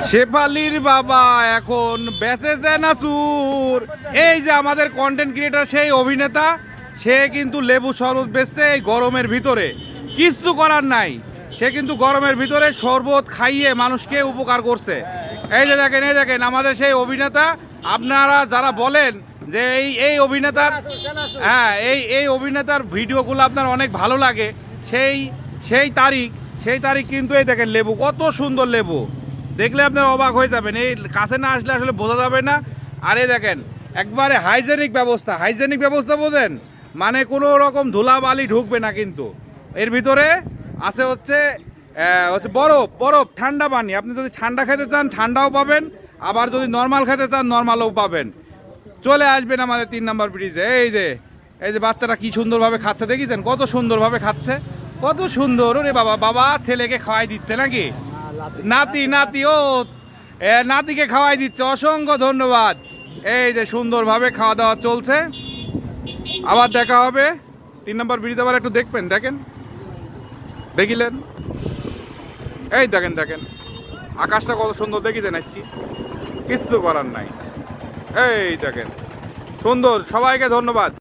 শেফালির বাবা এখন বেঁচেছে না চুর। এই যে আমাদের কন্টেন্ট ক্রিয়েটার সেই অভিনেতা, সে কিন্তু লেবু শরবত বেচছে এই গরমের ভিতরে। কিচ্ছু করার নাই, সে কিন্তু গরমের ভিতরে শরবত খাইয়ে মানুষকে উপকার করছে। এই যে দেখেন, এই দেখেন আমাদের সেই অভিনেতা। আপনারা যারা বলেন যে এই অভিনেতার, হ্যাঁ এই অভিনেতার ভিডিওগুলো আপনার অনেক ভালো লাগে, সেই তারিখ কিন্তু এই দেখেন লেবু, কত সুন্দর লেবু, দেখলে আপনার অবাক হয়ে যাবেন। এই কাছে না আসলে আসলে বোঝা যাবে না। আর এই দেখেন একবারে হাইজেনিক ব্যবস্থা বোঝেন, মানে কোনো রকম ধুলাবালি ঢুকবে না। কিন্তু এর ভিতরে আছে হচ্ছে বরফ ঠান্ডা পানি। আপনি যদি ঠান্ডা খেতে চান ঠান্ডাও পাবেন, আবার যদি নর্মাল খেতে চান নর্মালও পাবেন। চলে আসবেন আমাদের 3 নম্বর ব্রিজে। এই যে বাচ্চাটা কি সুন্দরভাবে খাচ্ছে, দেখেছেন কত সুন্দরভাবে খাচ্ছে, কত সুন্দর। ওরে বাবা ছেলেকে খাওয়াই দিচ্ছে নাকি, নাতি ও নাতিকে খাওয়াই দিচ্ছে, অসংখ্য ধন্যবাদ। এই যে সুন্দরভাবে খাওয়া দাওয়া চলছে। আবার দেখা হবে 3 নম্বর ব্রিজ। আবার একটু দেখেন দেখিলেন, এই দেখেন আকাশটা কত সুন্দর, দেখেছেন আজকে কিচ্ছু করার নাই। এই দেখেন সুন্দর, সবাইকে ধন্যবাদ।